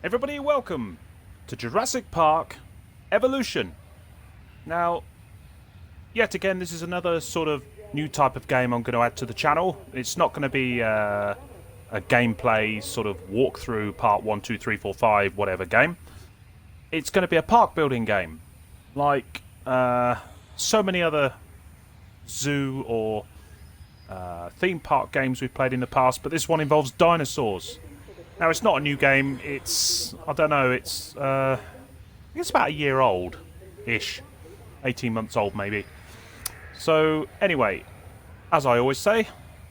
Everybody, welcome to Jurassic Park Evolution. Now, yet again, this is another sort of new type of game I'm going to add to the channel. It's not going to be a gameplay sort of walkthrough part 1, 2, 3, 4, 5, whatever game. It's going to be a park building game, like so many other zoo or theme park games we've played in the past, but this one involves dinosaurs. Now, it's not a new game. It's, I don't know, it's, I think it's about a year old-ish. 18 months old, maybe. So, anyway, as I always say,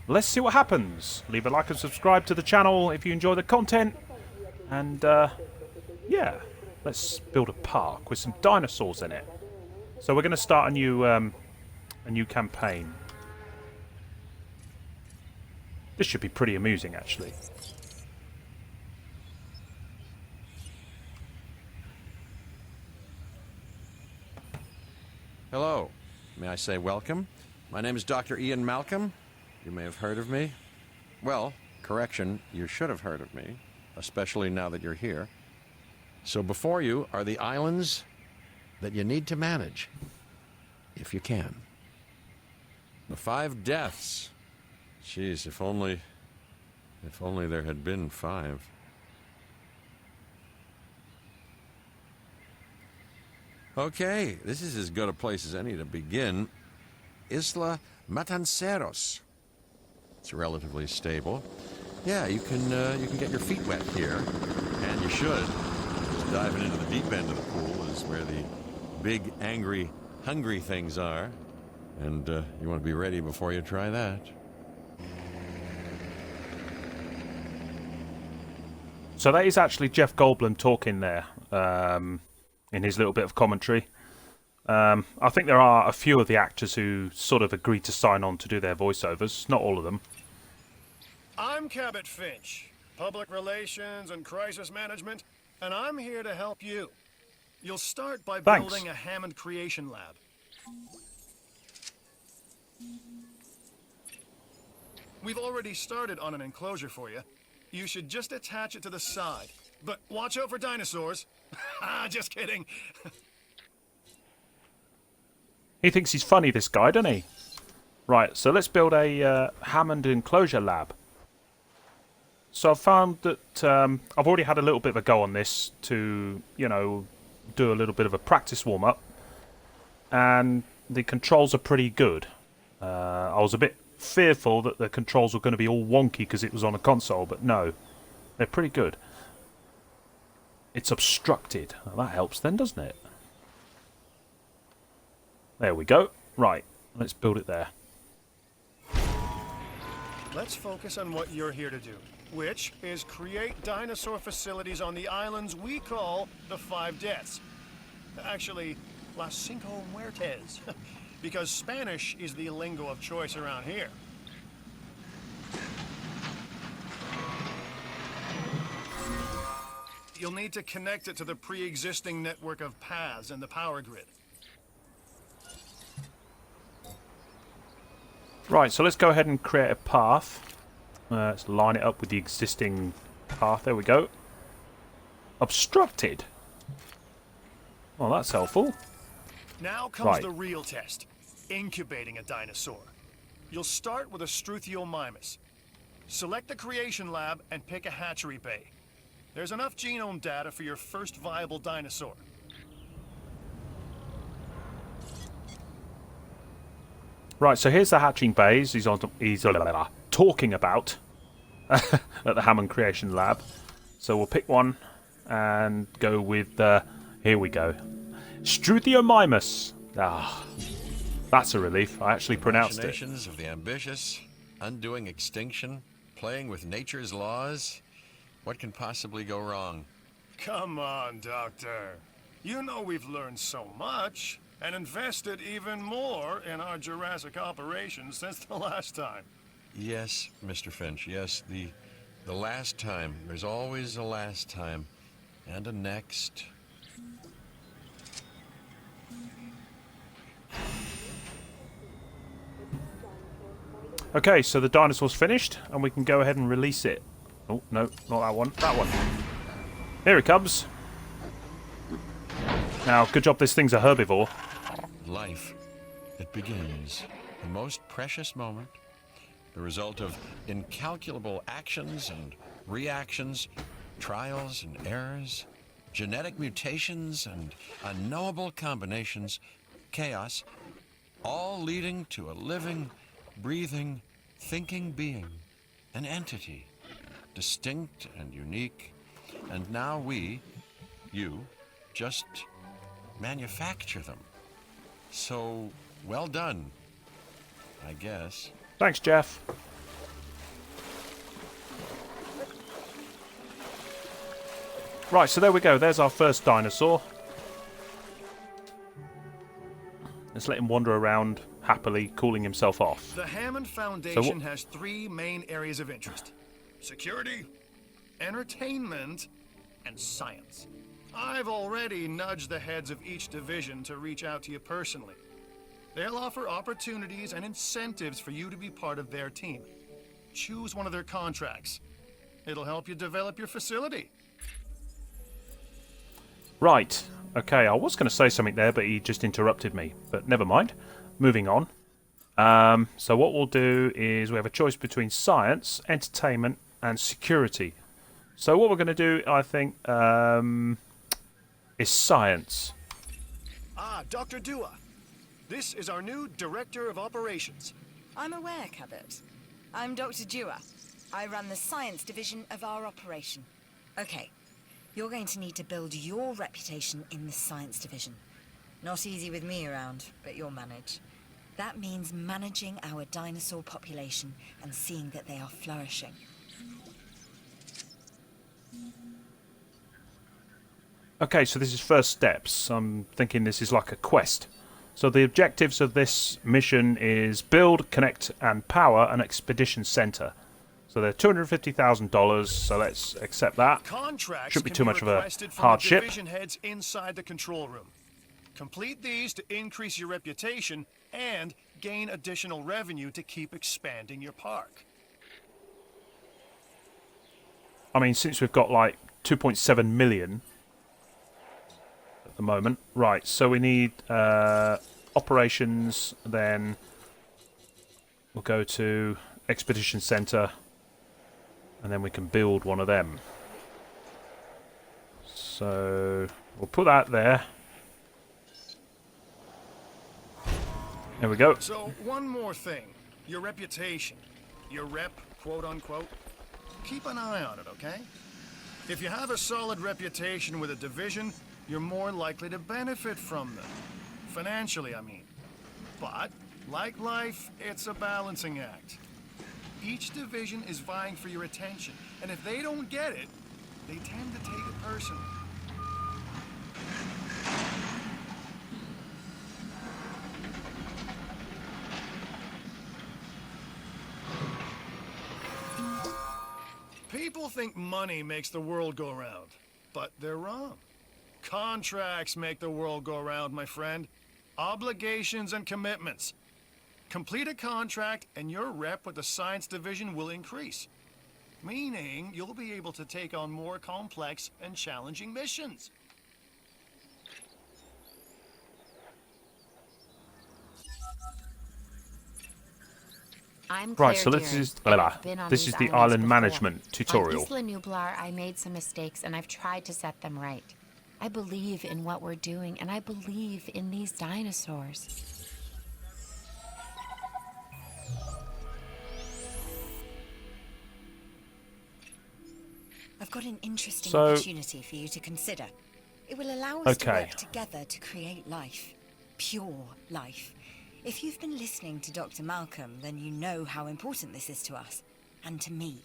let's see what happens. Leave a like and subscribe to the channel if you enjoy the content. And, yeah, let's build a park with some dinosaurs in it. So we're going to start a new campaign. This should be pretty amusing, actually. Hello. May I say welcome? My name is Dr. Ian Malcolm. You may have heard of me. Well, correction, you should have heard of me, especially now that you're here. So before you are the islands that you need to manage, if you can. The 5 deaths. Jeez, if only there had been 5. Okay, this is as good a place as any to begin. Isla Matanceros. It's relatively stable. Yeah, you can get your feet wet here, and you should. Just diving into the deep end of the pool is where the big, angry, hungry things are, and you want to be ready before you try that. So that is actually Jeff Goldblum talking there. In his little bit of commentary. I think there are a few of the actors who sort of agreed to sign on to do their voiceovers. Not all of them. I'm Cabot Finch, Public Relations and Crisis Management, and I'm here to help you. You'll start by building a Hammond Creation Lab. We've already started on an enclosure for you. You should just attach it to the side. But watch out for dinosaurs. Just kidding. He thinks he's funny, this guy, doesn't he? Right, so let's build a Hammond enclosure lab. So I've found that I've already had a little bit of a go on this to, you know, do a little bit of a practice warm-up. And the controls are pretty good. I was a bit fearful that the controls were going to be all wonky because it was on a console, but no. They're pretty good. It's obstructed. Well, that helps then, doesn't it? There we go. Right, let's build it there. Let's focus on what you're here to do, which is create dinosaur facilities on the islands we call the 5 Deaths. Actually, Las Cinco Muertes, because Spanish is the lingo of choice around here. You'll need to connect it to the pre-existing network of paths and the power grid. Right, so let's go ahead and create a path. Let's line it up with the existing path. There we go. Obstructed. Well, that's helpful. Now comes the real test, incubating a dinosaur. You'll start with a Struthiomimus. Select the creation lab and pick a hatchery bay. There's enough genome data for your first viable dinosaur. Right, so here's the hatching bays he's talking about at the Hammond Creation Lab. So we'll pick one and go with, here we go, Struthiomimus. Ah, that's a relief. I actually pronounced it. Machinations of the ambitious, undoing extinction, playing with nature's laws. What can possibly go wrong? Come on, Doctor. You know we've learned so much and invested even more in our Jurassic operations since the last time. Yes, Mr. Finch, yes, the last time. There's always a last time. And a next. Okay, so the dinosaur's finished, and we can go ahead and release it. Oh, no, not that one. That one. Here it comes. Now, good job this thing's a herbivore. Life, it begins. The most precious moment. The result of incalculable actions and reactions, trials and errors, genetic mutations and unknowable combinations, chaos, all leading to a living, breathing, thinking being, an entity, distinct and unique. And now we, you, just manufacture them. So, well done, I guess. Thanks, Jeff. Right, so there we go. There's our first dinosaur. Let's let him wander around happily, cooling himself off. The Hammond Foundation has 3 main areas of interest: security, entertainment, and science. I've already nudged the heads of each division to reach out to you personally. They'll offer opportunities and incentives for you to be part of their team. Choose one of their contracts. It'll help you develop your facility. Right. Okay, I was going to say something there, but he just interrupted me. But never mind. Moving on. So what we'll do is we have a choice between science, entertainment, and security. So what we're going to do, I think, is science. Ah, Dr. Dua. This is our new Director of Operations. I'm aware, Cabot. I'm Dr. Dua. I run the science division of our operation. Okay, you're going to need to build your reputation in the science division. Not easy with me around, but you'll manage. That means managing our dinosaur population and seeing that they are flourishing. Okay, so this is first steps. I'm thinking this is like a quest. So the objectives of this mission is build, connect, and power an expedition center. So they're $250,000, so let's accept that. Contracts Shouldn't be can too much of a requested from hardship. the division heads inside the control room. Complete these to increase your reputation and gain additional revenue to keep expanding your park. I mean, since we've got like 2.7 million at the moment. Right, so we need operations, then we'll go to Expedition Center, and then we can build one of them. So we'll put that there. There we go. So, one more thing. Your reputation. Your rep, quote unquote. Keep an eye on it, okay? If you have a solid reputation with a division, you're more likely to benefit from them. Financially, I mean. But, like life, it's a balancing act. Each division is vying for your attention, and if they don't get it, they tend to take it personally. People think money makes the world go round, but they're wrong. Contracts make the world go round, my friend. Obligations and commitments. Complete a contract and your rep with the science division will increase. Meaning you'll be able to take on more complex and challenging missions. I'm Right, Claire so Deering, this is and I've been on this these is the islands island before. management tutorial. On Isla Nublar, I made some mistakes, and I've tried to set them right. I believe in what we're doing, and I believe in these dinosaurs. I've got an interesting So- opportunity for you to consider. It will allow us to Okay. work together to create life. Pure life. If you've been listening to Dr. Malcolm, then you know how important this is to us. And to me.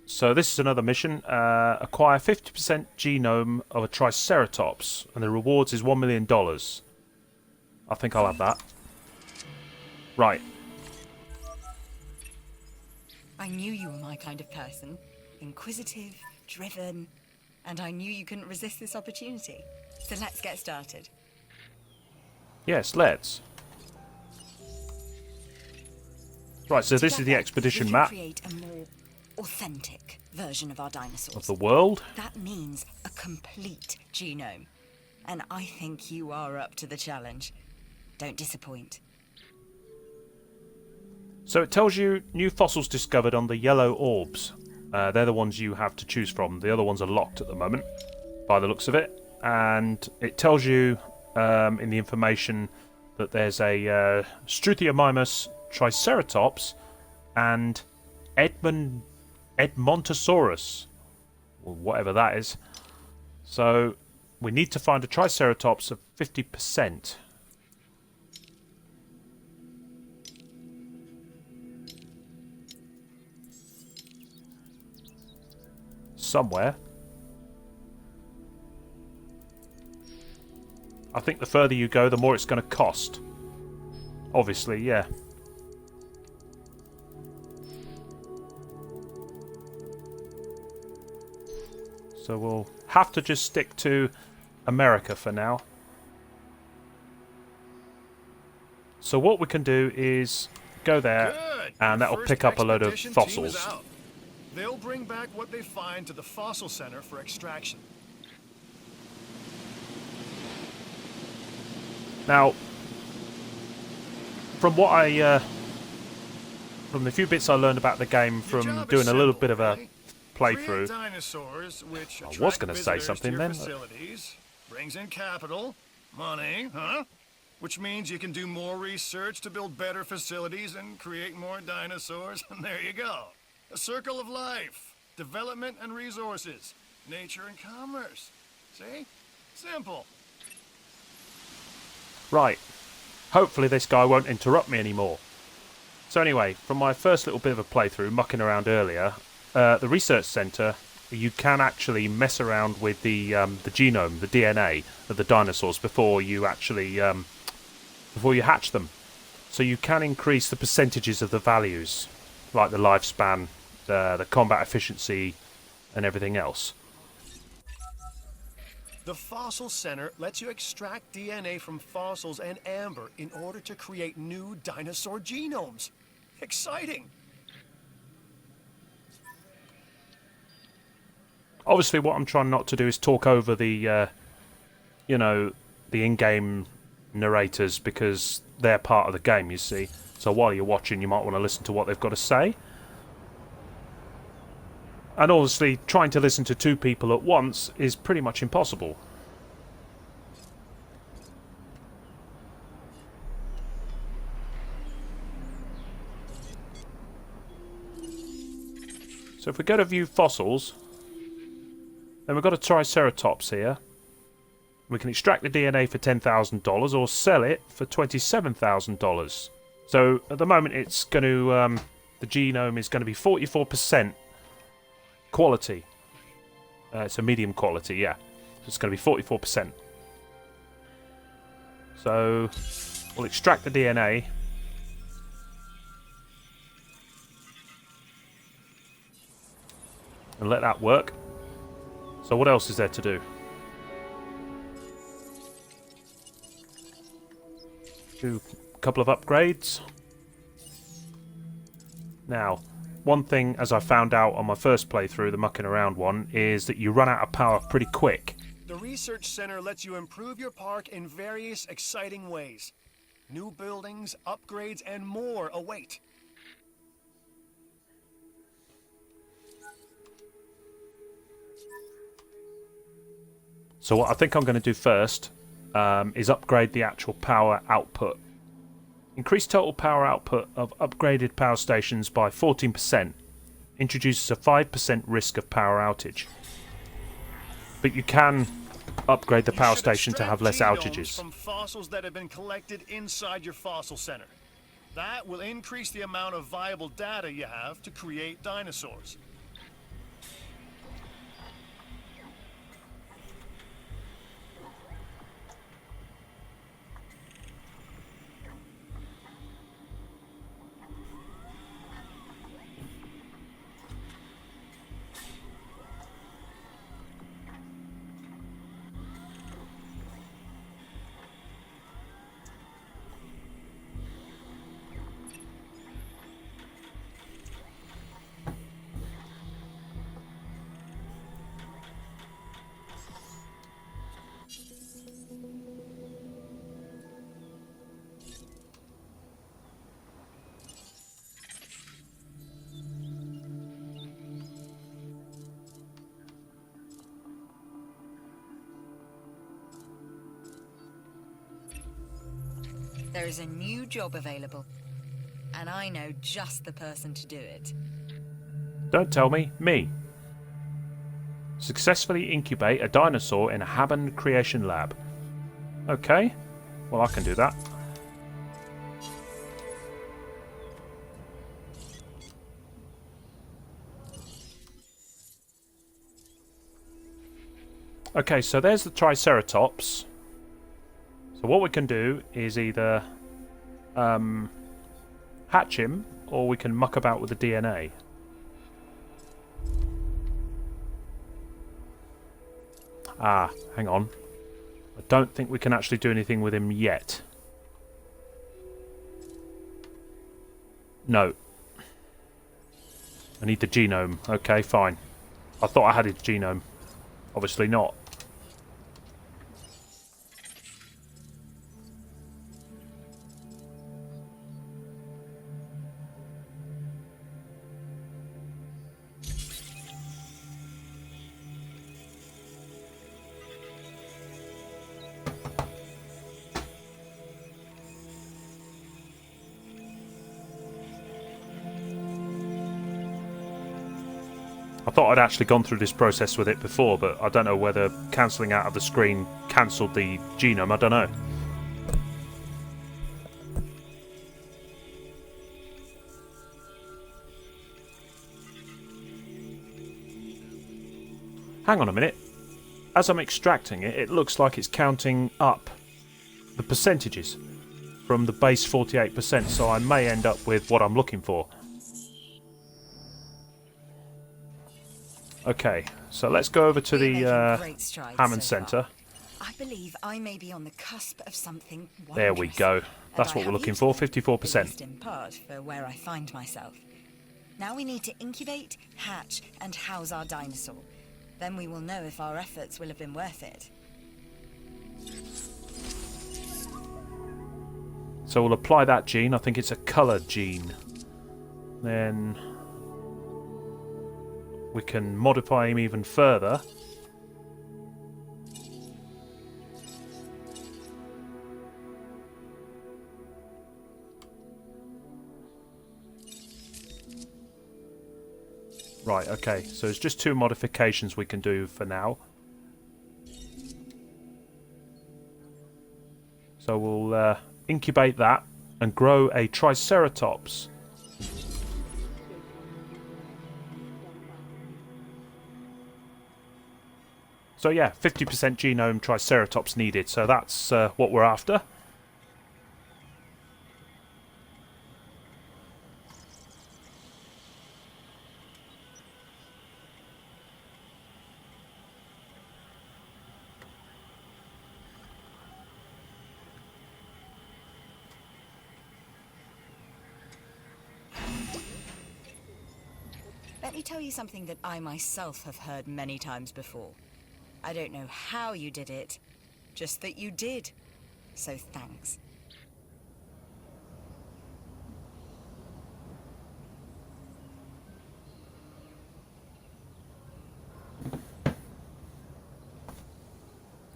So this is another mission. Acquire 50% genome of a Triceratops, and the rewards is $1 million. I think I'll have that. Right. I knew you were my kind of person. Inquisitive, driven, and I knew you couldn't resist this opportunity. So let's get started. Yes, let's. Right, so this is the Together, expedition we can map. create a more authentic version of our dinosaurs. Of the world? That means a complete genome. And I think you are up to the challenge. Don't disappoint. So it tells you new fossils discovered on the yellow orbs. They're the ones you have to choose from. The other ones are locked at the moment, by the looks of it. And it tells you in the information that there's a Struthiomimus Triceratops and Edmontosaurus, or whatever that is. So we need to find a Triceratops of 50%. Somewhere. I think the further you go, the more it's going to cost. Obviously, yeah. So we'll have to just stick to America for now. So what we can do is go there, Good. and that'll First pick up a load of expedition team is fossils. out. They'll bring back what they find to the fossil center for extraction. Now, from what from the few bits I learned about the game Your from job doing is a little simple, bit of a really. playthrough. Create dinosaurs which I was attract gonna say visitors something to your then. facilities, brings in capital, money, huh? Which means you can do more research to build better facilities and create more dinosaurs, and there you go. A circle of life, development and resources, nature and commerce. See? Simple. Right. Hopefully this guy won't interrupt me anymore. So anyway, from my first little bit of a playthrough, mucking around earlier, the research centre, you can actually mess around with the genome, the DNA of the dinosaurs before you actually before you hatch them. So you can increase the percentages of the values, like the lifespan, the combat efficiency, and everything else. The Fossil Center lets you extract DNA from fossils and amber in order to create new dinosaur genomes. Exciting! Obviously, what I'm trying not to do is talk over the, you know, the in-game narrators, because they're part of the game, you see. So while you're watching, you might want to listen to what they've got to say. And obviously, trying to listen to two people at once is pretty much impossible. So if we go to view fossils, then we've got a Triceratops here. We can extract the DNA for $10,000 or sell it for $27,000. So at the moment it's going to, the genome is going to be 44% quality. It's a medium quality, yeah. So it's going to be 44%. So we'll extract the DNA. And let that work. So what else is there to do? Do a couple of upgrades. Now, one thing, as I found out on my first playthrough, the mucking around one, is that you run out of power pretty quick. The Research Center lets you improve your park in various exciting ways. New buildings, upgrades, and more await. So what I think I'm going to do first is upgrade the actual power output. Increase total power output of upgraded power stations by 14%. Introduces a 5% risk of power outage. But you can upgrade the power station to have less outages. From fossils that have been collected inside your fossil center. That will increase the amount of viable data you have to create dinosaurs. There is a new job available, and I know just the person to do it. Don't tell me. Me. Successfully incubate a dinosaur in a Hammond Creation Lab. Okay. Well, I can do that. Okay, so there's the Triceratops. So what we can do is either hatch him, or we can muck about with the DNA. Ah, hang on. I don't think we can actually do anything with him yet. No. I need the genome. Okay, fine. I thought I had his genome. Obviously not. I thought I'd actually gone through this process with it before, but I don't know whether cancelling out of the screen cancelled the genome. I don't know. Hang on a minute. As I'm extracting it, it looks like it's counting up the percentages from the base 48%, so I may end up with what I'm looking for. Okay, so let's go over to the Hammond Centre. I believe I may be on the cusp of something wondrous. There we go. That's what we're looking for, 54%. At least in part for where I find myself. Now we need to incubate, hatch, and house our dinosaur. Then we will know if our efforts will have been worth it. So we'll apply that gene. I think it's a colour gene. Then we can modify him even further. Right, okay, so it's just 2 modifications we can do for now. So we'll incubate that and grow a Triceratops. So yeah, 50% genome Triceratops needed, so that's what we're after. Let me tell you something that I myself have heard many times before. I don't know how you did it, just that you did. So thanks.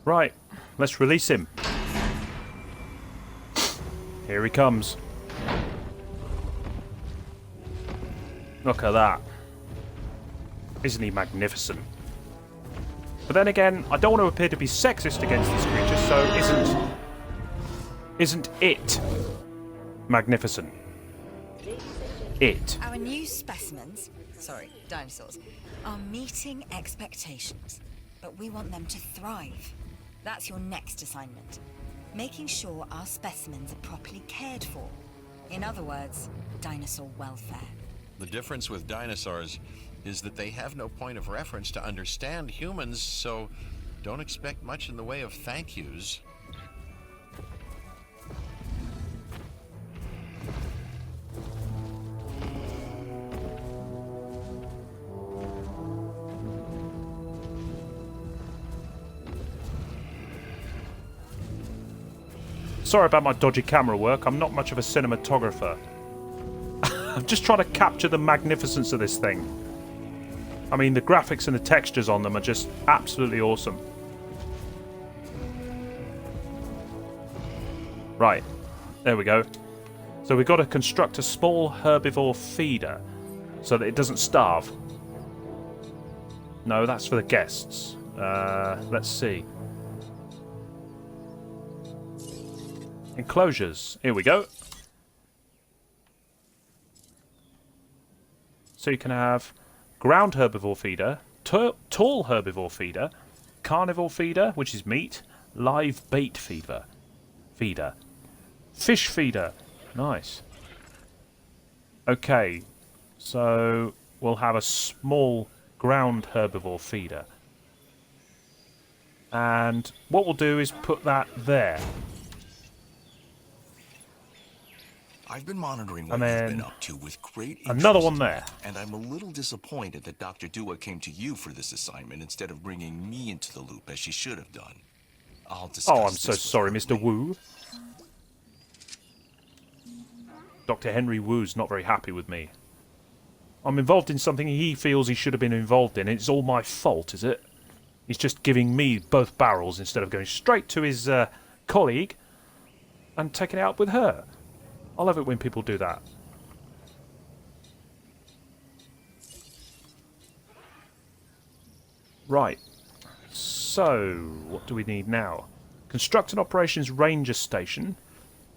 Right, let's release him. Here he comes. Look at that. Isn't he magnificent? But then again, I don't want to appear to be sexist against this creature, so isn't it magnificent? It. Our new specimens, dinosaurs, are meeting expectations. But we want them to thrive. That's your next assignment. Making sure our specimens are properly cared for. In other words, dinosaur welfare. The difference with dinosaurs is that they have no point of reference to understand humans, so don't expect much in the way of thank yous. Sorry about my dodgy camera work, I'm not much of a cinematographer. I'm just trying to capture the magnificence of this thing. I mean, the graphics and the textures on them are just absolutely awesome. Right. There we go. So we've got to construct a small herbivore feeder so that it doesn't starve. No, that's for the guests. Let's see. Enclosures. Here we go. So you can have ground herbivore feeder, tall herbivore feeder, carnivore feeder, which is meat, live bait feeder, fish feeder. Nice. Okay, so we'll have a small ground herbivore feeder. And what we'll do is put that there. I've been monitoring what And you've then been up to with great interest. another one there. And I'm a little disappointed that Dr. Dua came to you for this assignment instead of bringing me into the loop as she should have done. I'll discuss Oh, I'm so this with sorry, her Mr. later. Wu. Dr. Henry Wu's not very happy with me. I'm involved in something he feels he should have been involved in, and it's all my fault, is it? He's just giving me both barrels instead of going straight to his colleague and taking it out with her. I love it when people do that. Right. So, what do we need now? Construct an operations ranger station.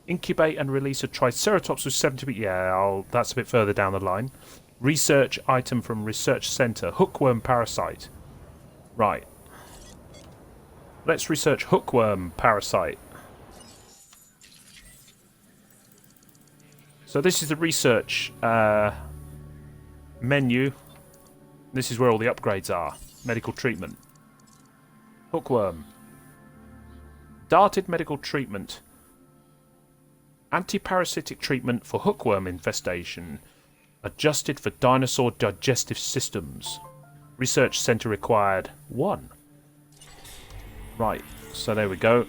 Incubate and release a Triceratops with 70... Yeah, that's a bit further down the line. Research item from research center. Hookworm parasite. Right. Let's research hookworm parasite. So this is the research menu. This is where all the upgrades are. Medical treatment. Hookworm. Darted medical treatment. Antiparasitic treatment for hookworm infestation. Adjusted for dinosaur digestive systems. Research center required 1. Right, so there we go.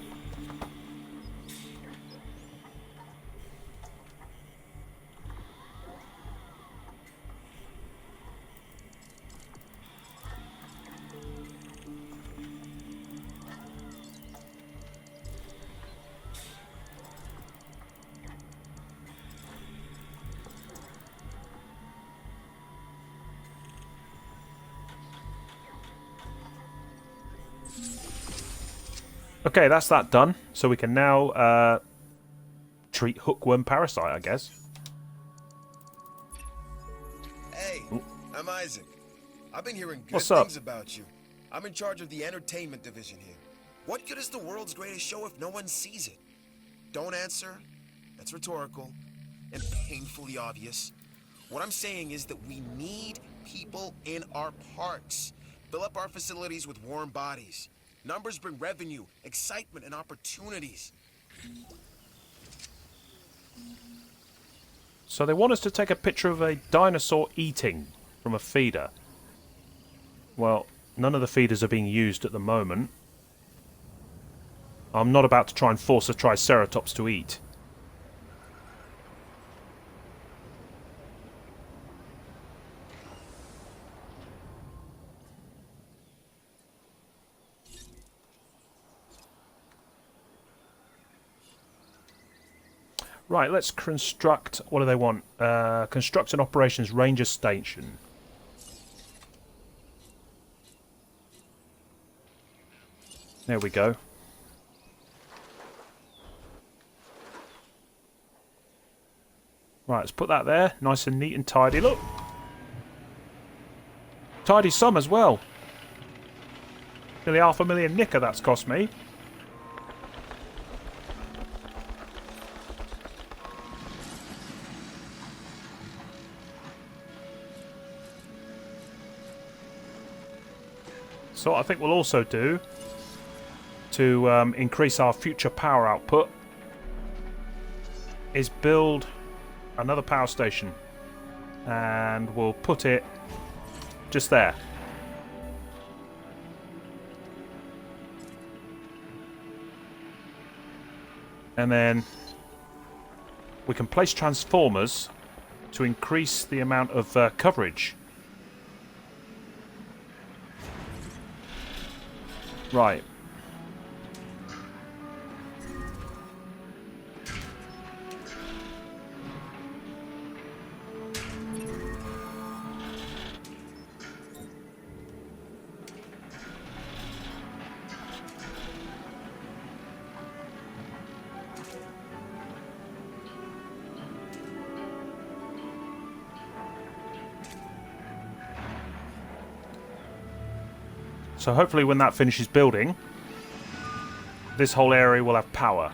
Okay, that's that done. So we can now treat hookworm parasite, I guess. Hey, I'm Isaac. I've been hearing good What's up? things about you. I'm in charge of the entertainment division here. What good is the world's greatest show if no one sees it? Don't answer. That's rhetorical and painfully obvious. What I'm saying is that we need people in our parks. Fill up our facilities with warm bodies. Numbers bring revenue, excitement, and opportunities. So they want us to take a picture of a dinosaur eating from a feeder. Well, none of the feeders are being used at the moment. I'm not about to try and force a Triceratops to eat. Right, let's construct... What do they want? Construct an operations ranger station. There we go. Right, let's put that there. Nice and neat and tidy. Look! Tidy sum as well. Nearly $500,000 nicker that's cost me. So what I think we'll also do to increase our future power output is build another power station, and we'll put it just there. And then we can place transformers to increase the amount of coverage. Right. So hopefully when that finishes building, this whole area will have power.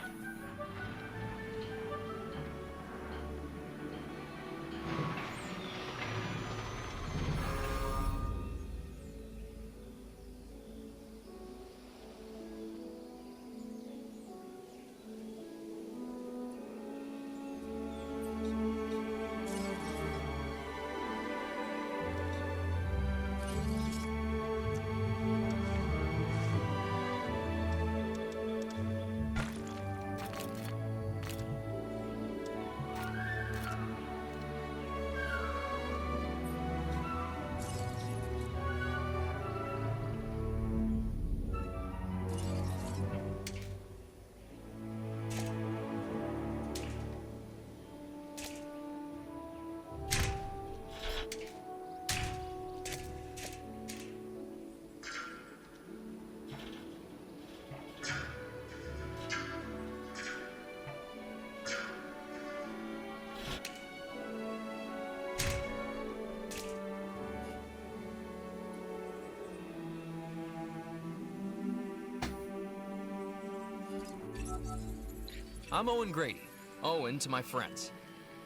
I'm Owen Grady. Owen to my friends.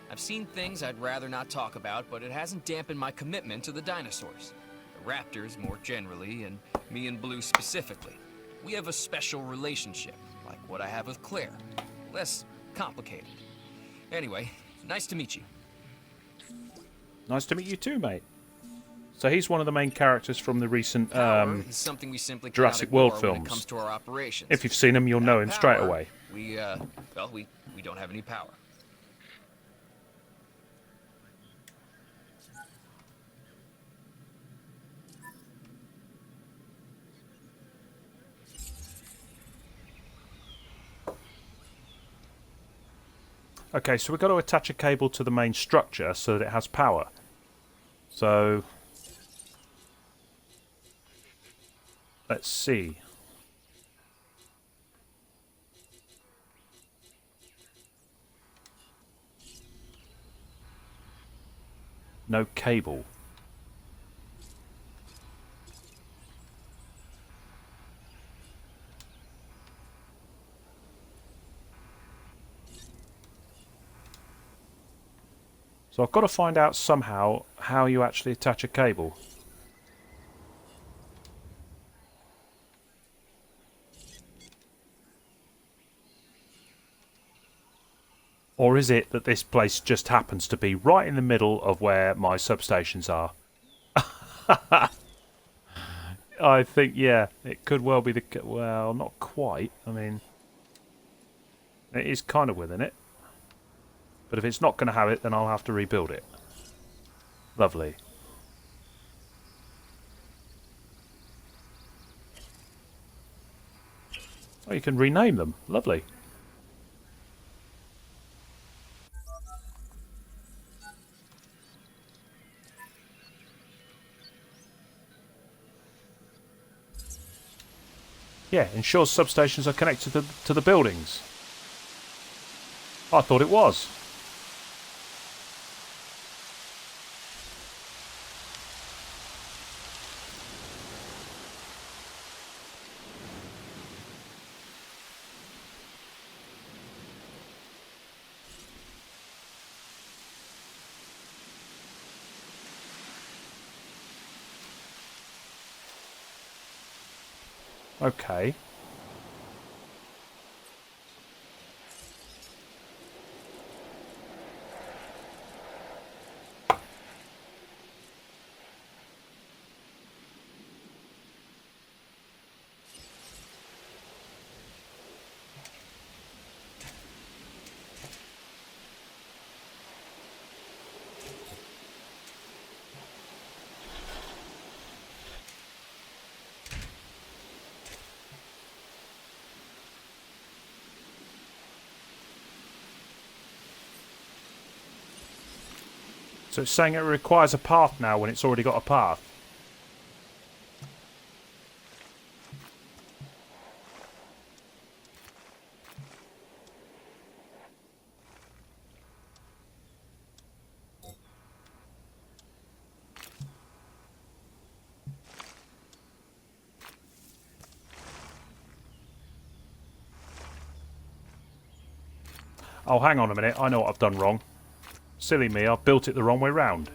I've seen things I'd rather not talk about, but it hasn't dampened my commitment to the dinosaurs. The raptors more generally, and me and Blue specifically. We have a special relationship, like what I have with Claire. Less complicated. Anyway, nice to meet you. Nice to meet you too, mate. So he's one of the main characters from the recent Power is something we simply cannot Jurassic World ignore when films. it comes to our operations. If you've seen him, you'll know him straight Power, away. We don't have any power. Okay, so we've got to attach a cable to the main structure so that it has power. So let's see. No cable. So I've got to find out somehow how you actually attach a cable. Or is it that this place just happens to be right in the middle of where my substations are? I think, yeah, it could well be the... Well, not quite. I mean, it is kind of within it. But if it's not going to have it, then I'll have to rebuild it. Lovely. Oh, you can rename them. Lovely. Yeah, ensures substations are connected to the buildings. I thought it was. Okay. So it's saying it requires a path now when it's already got a path. Oh, hang on a minute. I know what I've done wrong. Silly me, I've built it the wrong way round.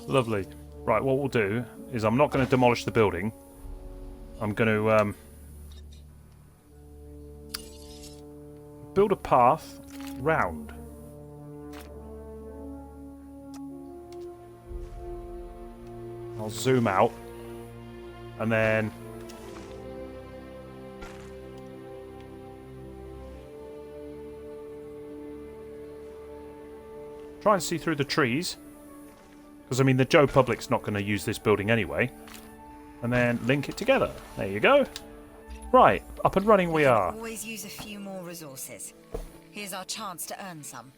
Lovely. Right, what we'll do is I'm not going to demolish the building. I'm going to build a path round. I'll zoom out and then try and see through the trees, because I mean the Joe Public's not going to use this building anyway, and then link it together. There you go. Right, up and running we are. Always use a few more resources. Here's our chance to earn some.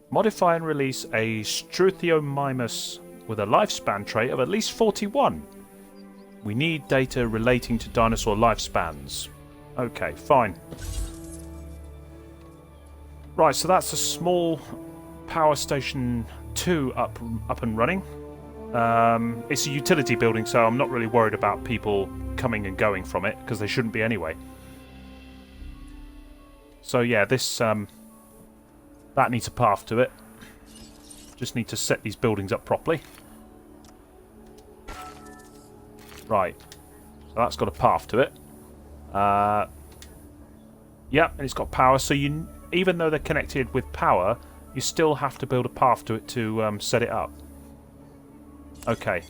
Modify and release a Struthiomimus with a lifespan trait of at least 41. We need data relating to dinosaur lifespans. Okay, fine. Right, so that's a small power station 2 up and running. It's a utility building, so I'm not really worried about people coming and going from it, because they shouldn't be anyway. So yeah, this that needs a path to it. Just need to set these buildings up properly. Right, so that's got a path to it. Yep, and it's got power, so you, even though they're connected with power, you still have to build a path to it to set it up. Okay.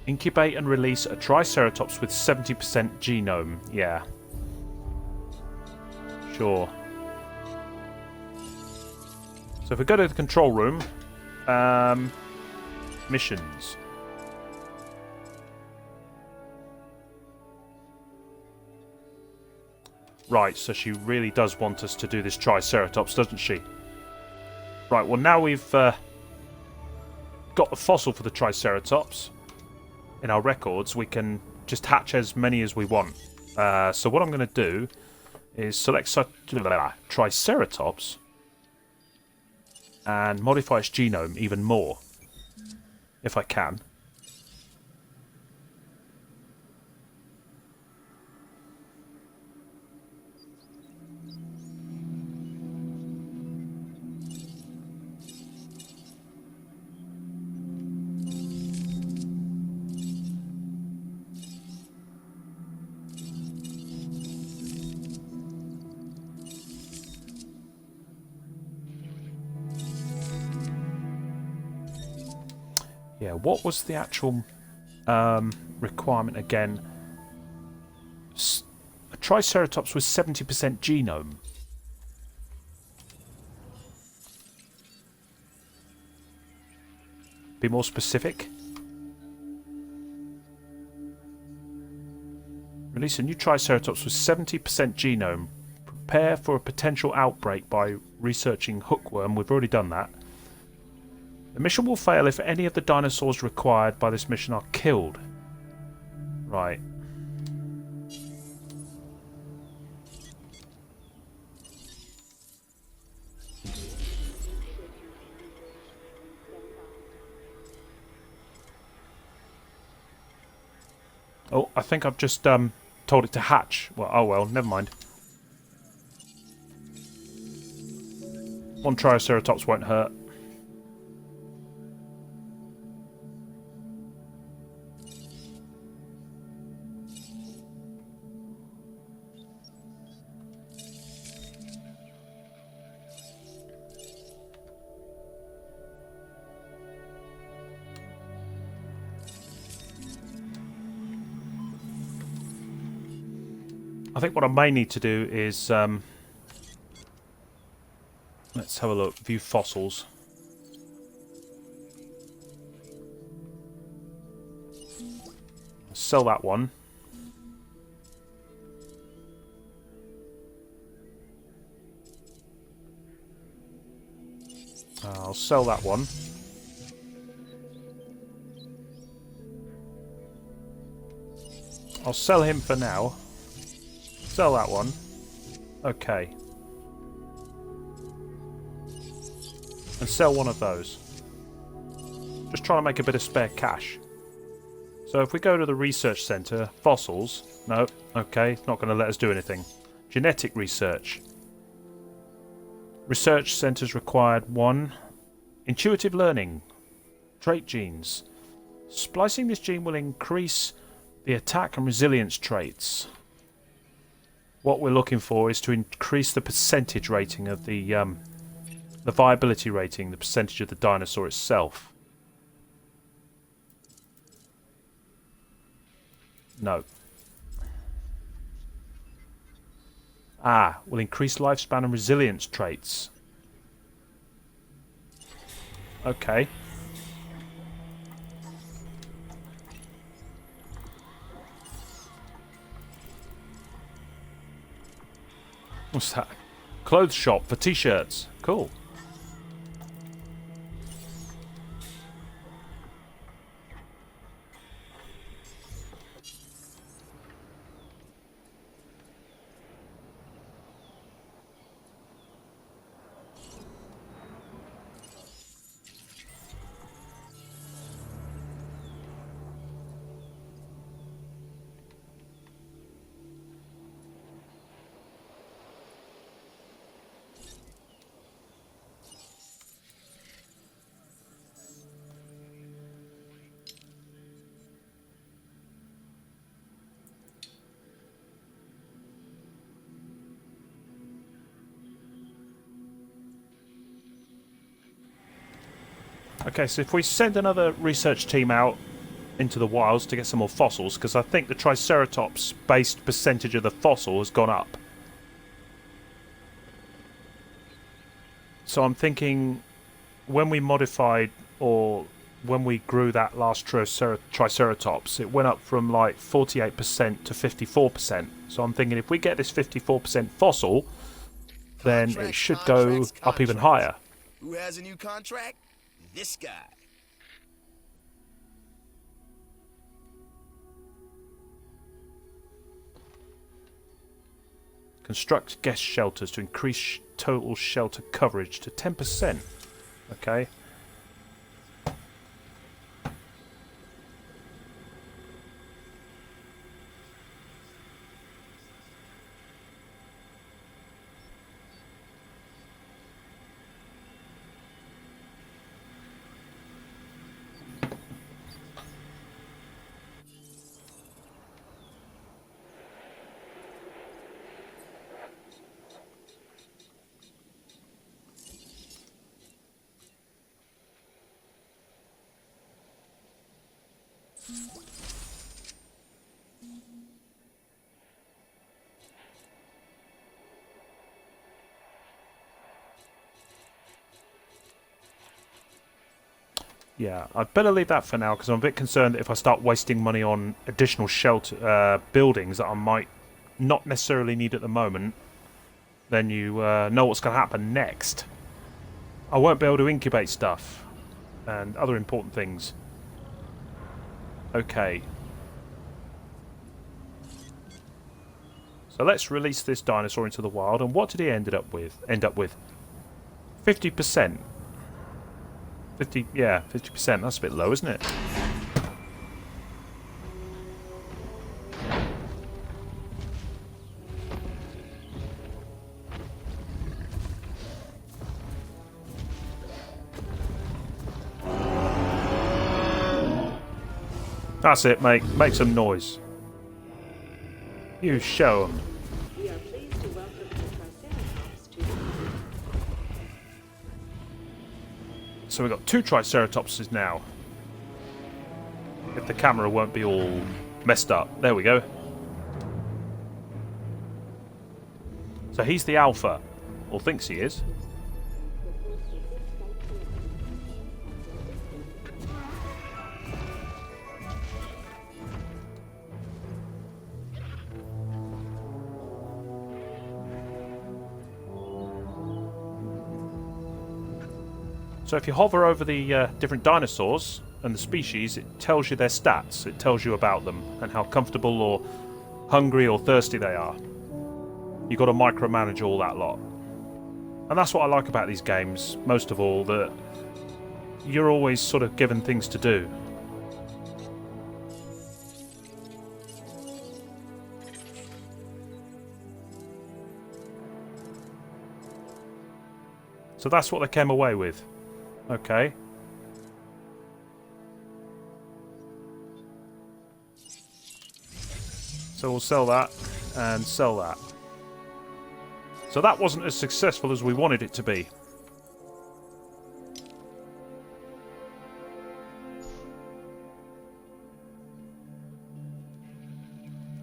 Incubate and release a Triceratops with 70% genome. Yeah. Sure. So if we go to the control room, missions. Right, so she really does want us to do this Triceratops, doesn't she? Right, well now we've got the fossil for the Triceratops in our records, we can just hatch as many as we want. So what I'm going to do is select Triceratops and modify its genome even more, if I can. Yeah, what was the actual requirement again? A Triceratops with 70% genome. Be more specific. Release a new Triceratops with 70% genome. Prepare for a potential outbreak by researching hookworm. We've already done that. The mission will fail if any of the dinosaurs required by this mission are killed. Right. Oh, I think I've just told it to hatch. Well, oh well, never mind. One Triceratops won't hurt. I think what I may need to do is let's have a look. View fossils. Sell that one. I'll sell that one. I'll sell him for now. Sell that one. Okay. and sell one of those. Just trying to make a bit of spare cash. So if we go to the research centre, fossils, no, okay, it's not going to let us do anything. Genetic research. Research centres required 1. Intuitive learning. Trait genes. Splicing this gene will increase the attack and resilience traits. What we're looking for is to increase the percentage rating of the viability rating, the percentage of the dinosaur itself. No. Ah, will increase lifespan and resilience traits. Okay. What's that? Clothes shop for t-shirts. Cool. Okay, so if we send another research team out into the wilds to get some more fossils, because I think the Triceratops-based percentage of the fossil has gone up. So I'm thinking when we modified, or when we grew that last Triceratops, it went up from like 48% to 54%. So I'm thinking if we get this 54% fossil, then it should go up even higher. Who has a new contract? This guy. Construct guest shelters to increase total shelter coverage to 10%. Okay. Yeah, I'd better leave that for now because I'm a bit concerned that if I start wasting money on additional shelter buildings that I might not necessarily need at the moment, then you know what's going to happen next. I won't be able to incubate stuff and other important things. Okay. So let's release this dinosaur into the wild, and what did he end up with? 50%. 50%. That's a bit low, isn't it? That's it, mate. Make some noise. You show 'em. We are pleased to welcome the Triceratops to the So we've got 2 Triceratopses now. If the camera won't be all messed up. There we go. So he's the alpha. Or thinks he is. So if you hover over the different dinosaurs and the species, it tells you their stats. It tells you about them and how comfortable or hungry or thirsty they are. You've got to micromanage all that lot. And that's what I like about these games, most of all, that you're always sort of given things to do. So that's what they came away with. Okay. So we'll sell that and sell that. So that wasn't as successful as we wanted it to be.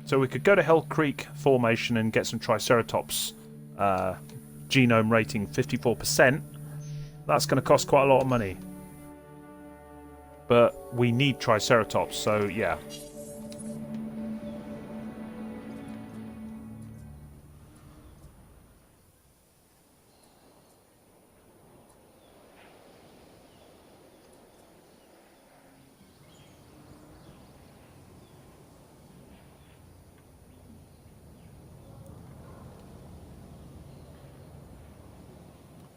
So we could go to Hell Creek Formation and get some Triceratops. Genome rating 54%. That's going to cost quite a lot of money. But we need Triceratops, so yeah.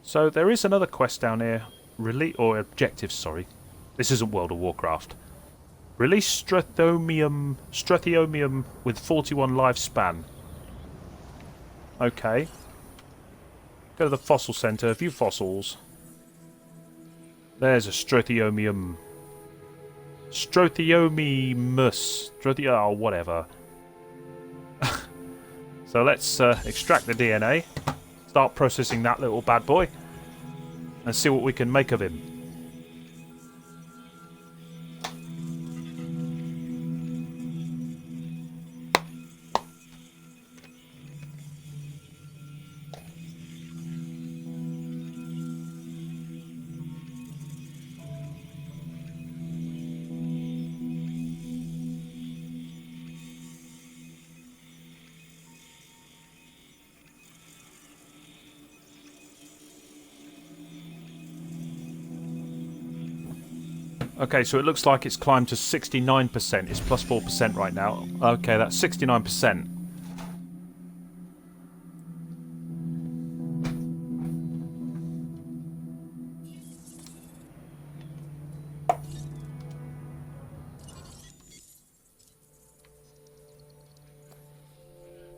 So there is another quest down here, or objective, sorry. This isn't World of Warcraft. Release Strethomium with 41 lifespan. Okay. Go to the fossil center, view fossils. There's a Strethomium. Strothiomimus. Oh, whatever. So let's extract the DNA. Start processing that little bad boy. And see what we can make of him. Okay, so it looks like it's climbed to 69%. It's plus 4% right now. Okay, that's 69%.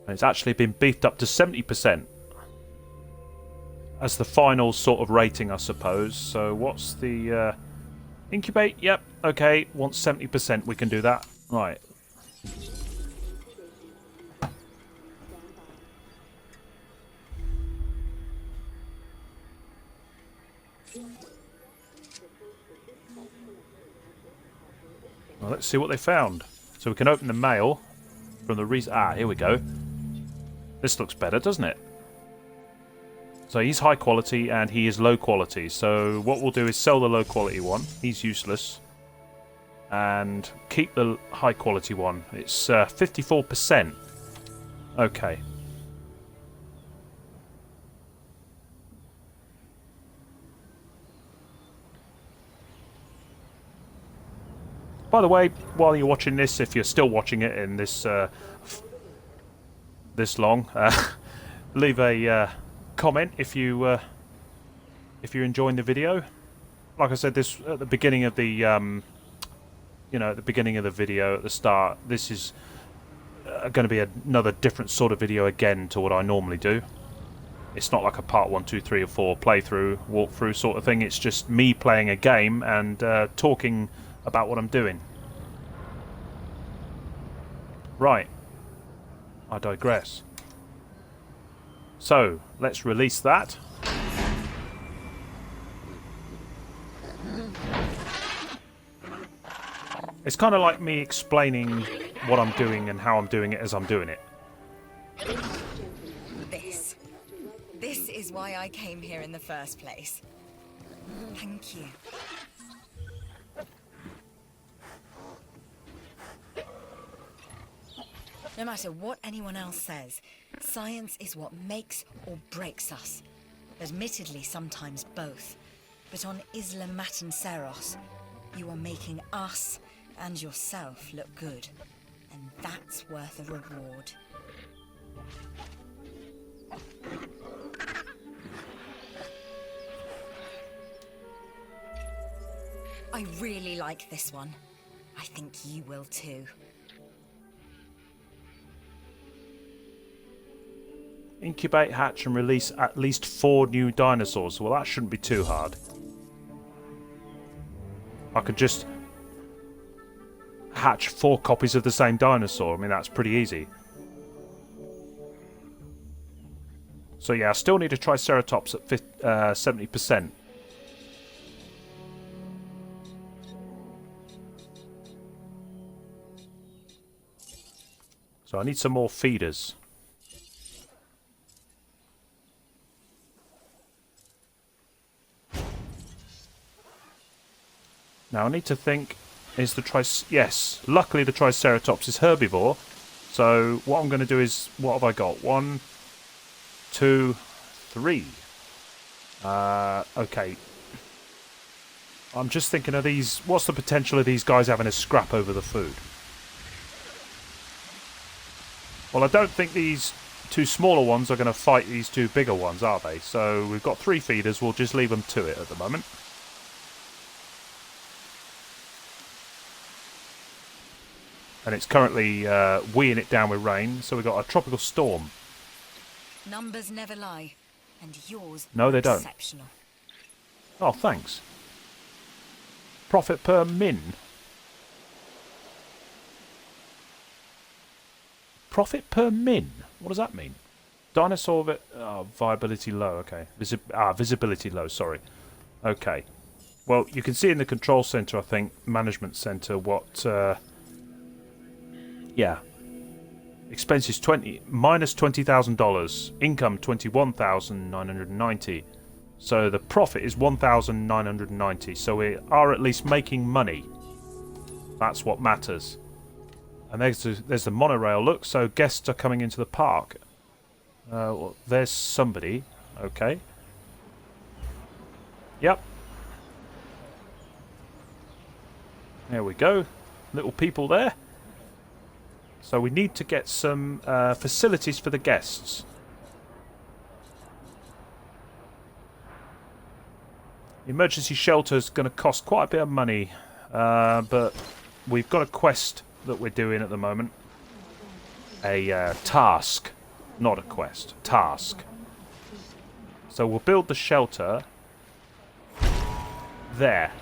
It's actually been beefed up to 70%. As the final sort of rating, I suppose. So what's the... Incubate, yep, okay, wants 70%, we can do that. Right. Well, let's see what they found. So we can open the mail from the here we go. This looks better, doesn't it? So he's high quality and he is low quality. So what we'll do is sell the low quality one. He's useless. And keep the high quality one. It's 54%. Okay. By the way, while you're watching this, if you're still watching it in this this long, leave a comment if you're enjoying the video. Like I said, this at the beginning of the at the beginning of the video at the start, this is going to be another different sort of video again to what I normally do. It's not like a part 1, 2, 3 or 4 playthrough, walkthrough sort of thing. It's just me playing a game and talking about what I'm doing. Right. I digress. So, let's release that. It's kind of like me explaining what I'm doing and how I'm doing it as I'm doing it. This is why I came here in the first place. Thank you. No matter what anyone else says, science is what makes or breaks us. Admittedly, sometimes both. But on Isla Matanceros, you are making us and yourself look good. And that's worth a reward. I really like this one. I think you will too. Incubate, hatch, and release at least 4 new dinosaurs. Well, that shouldn't be too hard. I could just hatch 4 copies of the same dinosaur. I mean, that's pretty easy. So yeah, I still need a Triceratops at 70%. So I need some more feeders. Now I need to think, is the yes, luckily the Triceratops is herbivore. So what I'm going to do is, what have I got? 1, 2, 3. Okay. I'm just thinking of these, what's the potential of these guys having a scrap over the food? Well, I don't think these 2 smaller ones are going to fight these 2 bigger ones, are they? So we've got 3 feeders, we'll just leave them to it at the moment. And it's currently weeing it down with rain, so we've got a tropical storm. Numbers never lie, and yours No, they don't. exceptional. Oh, thanks. Profit per min. Profit per min? What does that mean? Dinosaur viability low, okay. Visibility low, sorry. Okay. Well, you can see in the control center, I think, management center, what... yeah. Expenses minus $20,000. Income $21,990. So the profit is $1,990. So we are at least making money. That's what matters. And there's the monorail. Look, so guests are coming into the park. Well, there's somebody. Okay. Yep. There we go. Little people there. So we need to get some facilities for the guests. The emergency shelter is going to cost quite a bit of money, but we've got a quest that we're doing at the moment. A task, not a quest. Task. So we'll build the shelter there.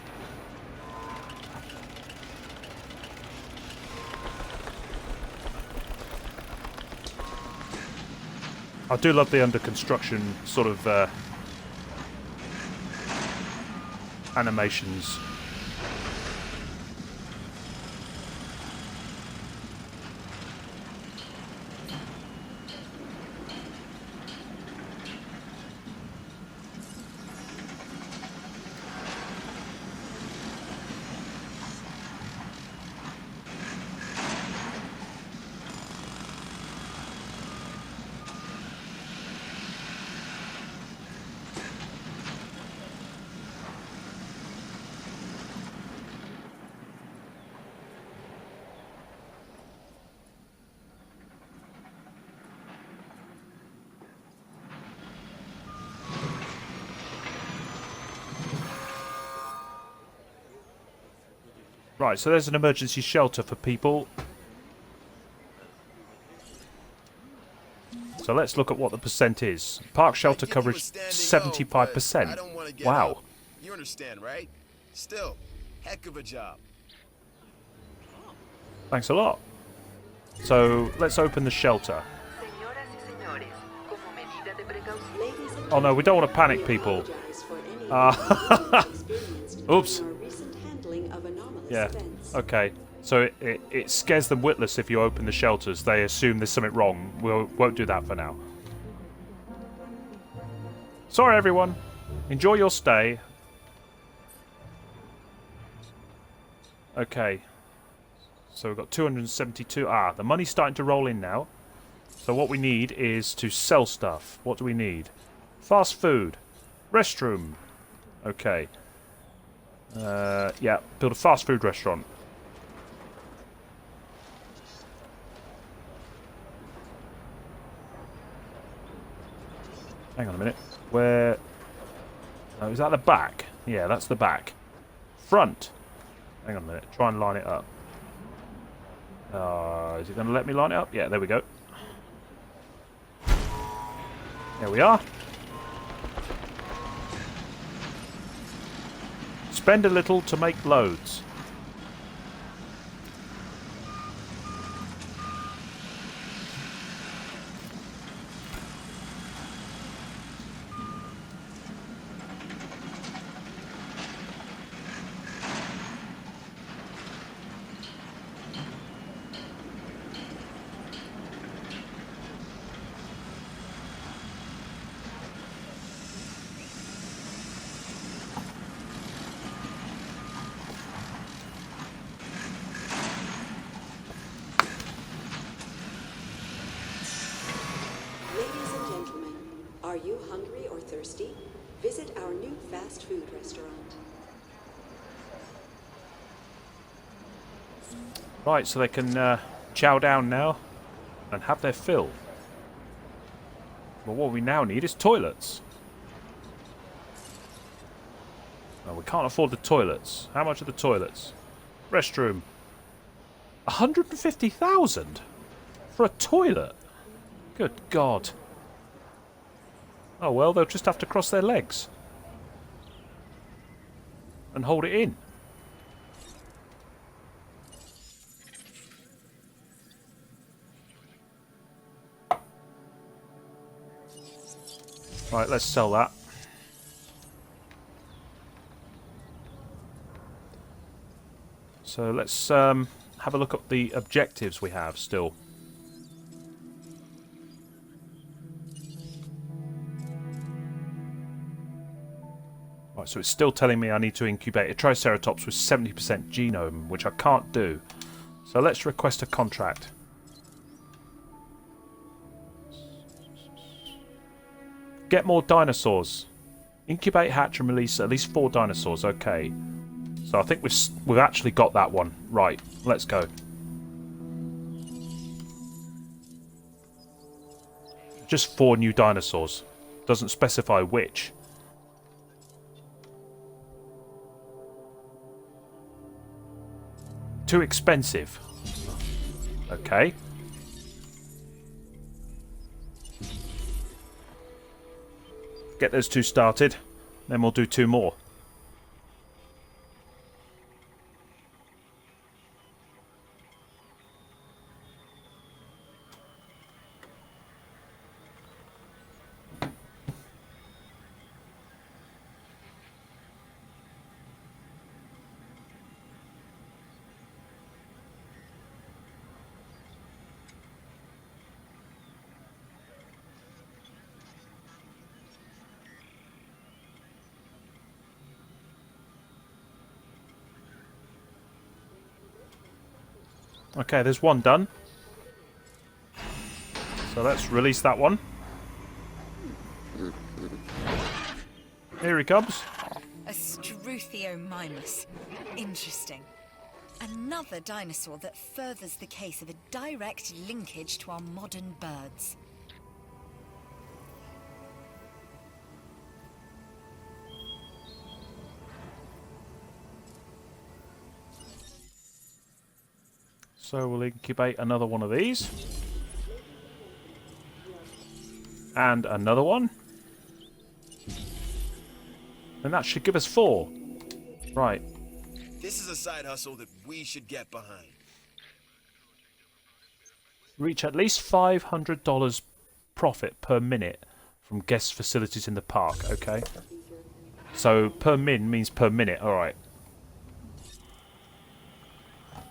I do love the under construction sort of animations. Right, so there's an emergency shelter for people. So let's look at what the percent is. Park shelter coverage 75%. Wow. You understand, right? Still, heck of a job. Thanks a lot. So let's open the shelter. Oh no, we don't want to panic people. Oops. Yeah, okay. So it scares them witless if you open the shelters. They assume there's something wrong. We won't do that for now. Sorry, everyone. Enjoy your stay. Okay. So we've got 272. The money's starting to roll in now. So what we need is to sell stuff. What do we need? Fast food. Restroom. Okay. Yeah, build a fast food restaurant. Hang on a minute. Where... Oh, is that the back? Yeah, that's the back. Front. Hang on a minute. Try and line it up. Is it going to let me line it up? Yeah, there we go. There we are. Spend a little to make loads. Ladies and gentlemen, are you hungry or thirsty? Visit our new fast food restaurant. Right, so they can chow down now and have their fill. But what we now need is toilets. No, we can't afford the toilets. How much are the toilets? Restroom. 150,000 for a toilet. Good God. Oh well, they'll just have to cross their legs and hold it in. Right, let's sell that. So let's have a look at the objectives we have still. Right, so it's still telling me I need to incubate a Triceratops with 70% genome, which I can't do. So let's request a contract. Get more dinosaurs. Incubate, hatch, and release at least 4 dinosaurs. Okay. So I think we've actually got that one. Right, let's go. Just 4 new dinosaurs. Doesn't specify which. Too expensive. Okay. Get those 2 started. Then we'll do 2 more. Okay, there's 1 done. So let's release that one. Here he comes. A Struthiomimus. Interesting. Another dinosaur that furthers the case of a direct linkage to our modern birds. So we'll incubate another one of these. And another one. And that should give us 4. Right. This is a side hustle that we should get behind. Reach at least $500 profit per minute from guest facilities in the park. Okay. So per min means per minute. Alright.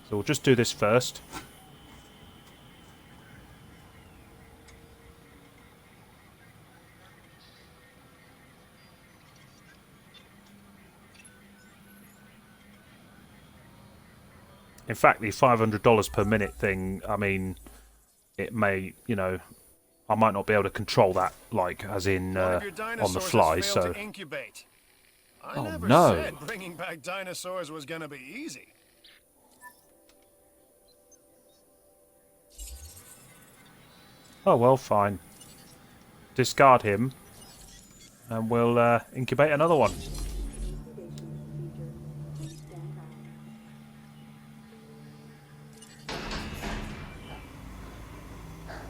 So we'll just do this first. In fact, the $500 per minute thing, I mean, it may, you know, I might not be able to control that, like, as in on the fly, so... I never no. said bringing back dinosaurs was gonna be easy. Oh, well, fine. Discard him, and we'll incubate another one.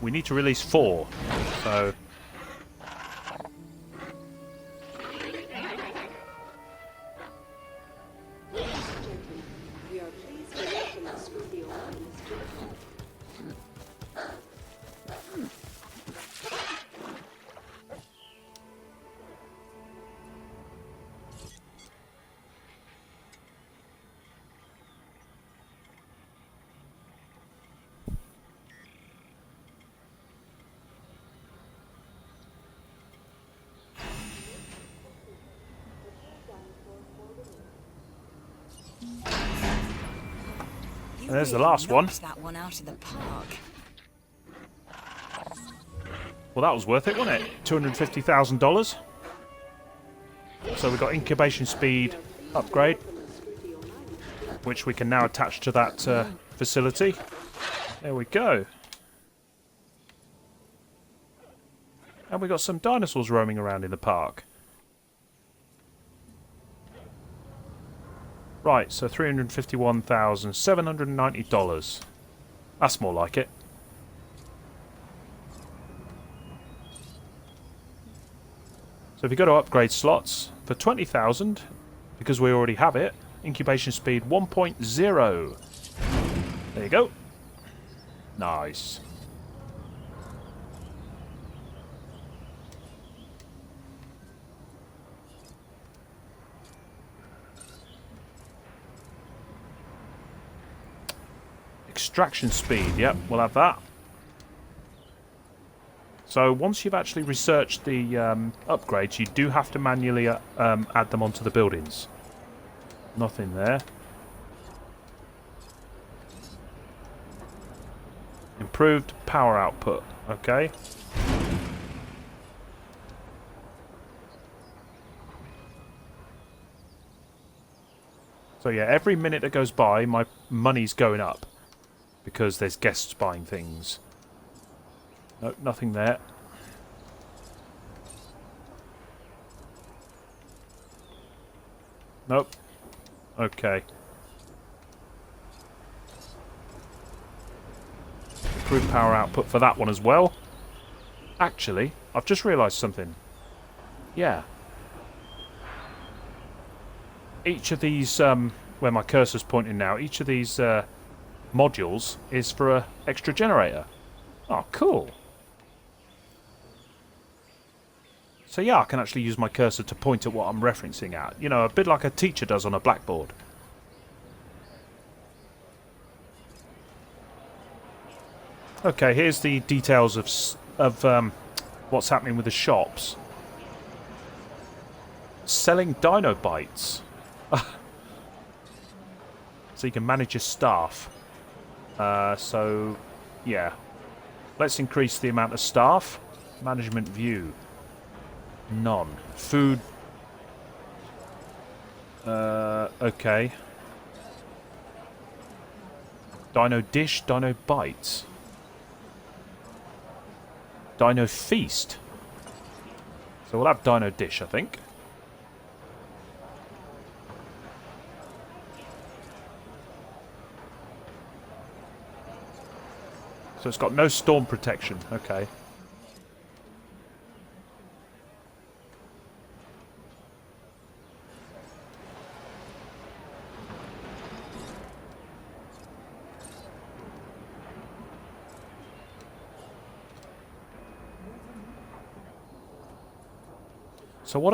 we need to release 4. So... We are pleased to welcome the Scorpio Alliance to the park. You There's the really last one. knocked that one out of the park. Well, that was worth it, wasn't it? $250,000. So we've got incubation speed upgrade, which we can now attach to that facility. There we go. And we got some dinosaurs roaming around in the park. Right, so $351,790. That's more like it. So if you go to upgrade slots for 20,000, because we already have it, incubation speed 1.0. There you go. Nice. Extraction speed, yep, we'll have that. So once you've actually researched the upgrades, you do have to manually add them onto the buildings. Nothing there. Improved power output, okay. So yeah, every minute that goes by, my money's going up. Because there's guests buying things. Nope, nothing there. Nope. Okay. Improved power output for that one as well. Actually, I've just realised something. Yeah. Each of these, where my cursor's pointing now, each of these modules is for an extra generator. Oh, cool. So yeah, I can actually use my cursor to point at what I'm referencing at. You know, a bit like a teacher does on a blackboard. Okay, here's the details of what's happening with the shops. Selling dino bites. So you can manage your staff. So, yeah. Let's increase the amount of staff. Management view. None. Food. Okay. Dino dish, dino bites. Dino feast. So we'll have dino dish, I think. So it's got no storm protection. Okay. So what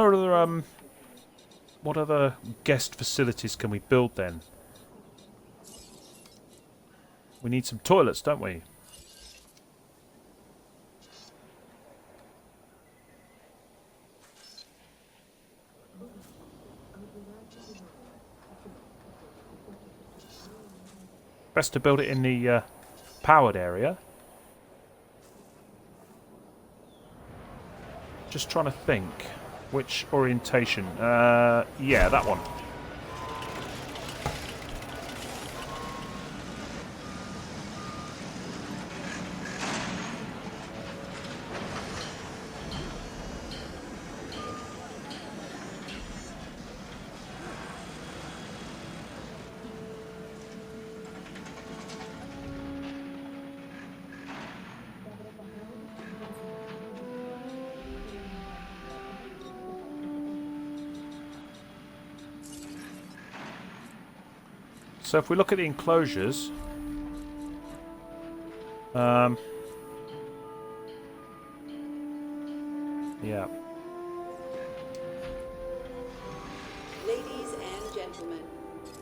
other guest facilities can we build then? We need some toilets, don't we? Best to build it in the powered area. Just trying to think. Which orientation? Yeah, that one. So if we look at the enclosures, yeah. Ladies and gentlemen,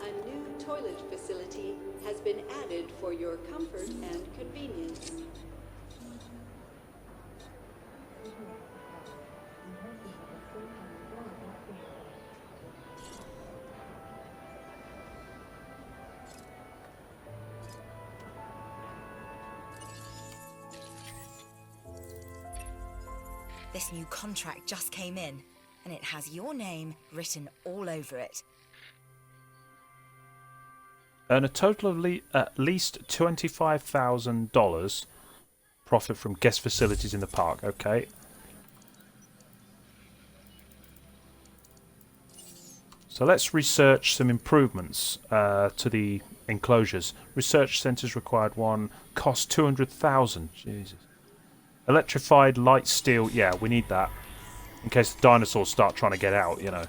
a new toilet facility has been added for your comfort and convenience. This new contract just came in, and it has your name written all over it. Earn a total of at least $25,000 profit from guest facilities in the park. Okay. So let's research some improvements to the enclosures. Research centres required one. Cost 200,000. Jesus. Electrified light steel. Yeah, we need that in case the dinosaurs start trying to get out. You know.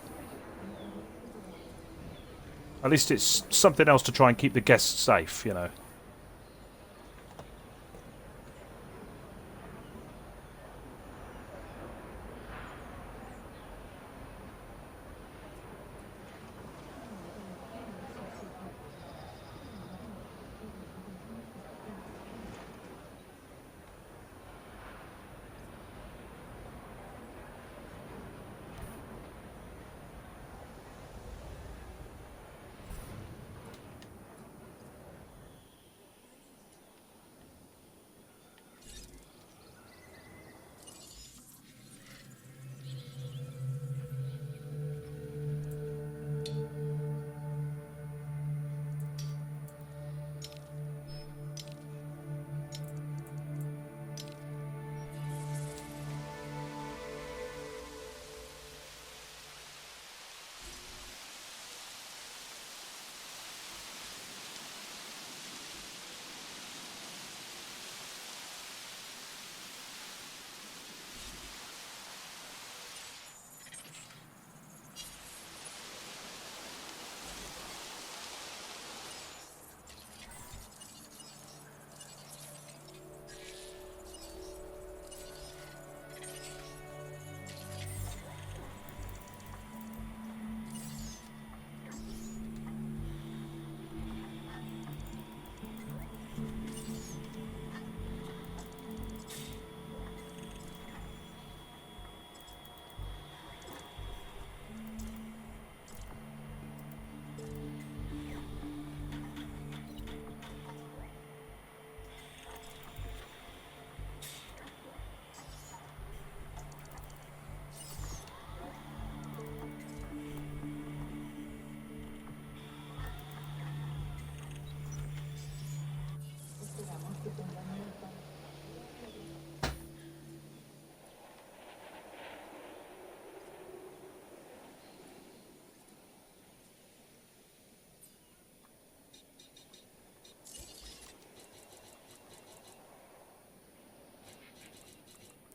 At least it's something else to try and keep the guests safe. You know.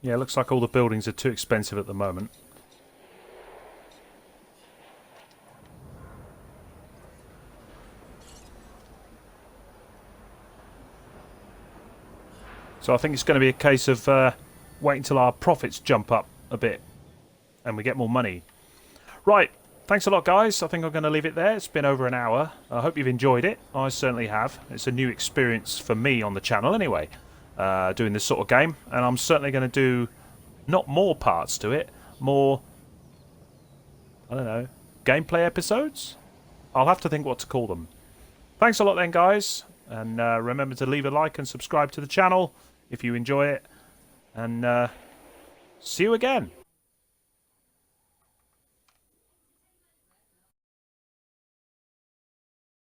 Yeah, looks like all the buildings are too expensive at the moment. So I think it's going to be a case of waiting until our profits jump up a bit and we get more money. Right, thanks a lot, guys. I think I'm going to leave it there. It's been over an hour. I hope you've enjoyed it. I certainly have. It's a new experience for me on the channel anyway, doing this sort of game. And I'm certainly going to do not more parts to it, more, I don't know, gameplay episodes? I'll have to think what to call them. Thanks a lot then, guys. And remember to leave a like and subscribe to the channel if you enjoy it. And see you again.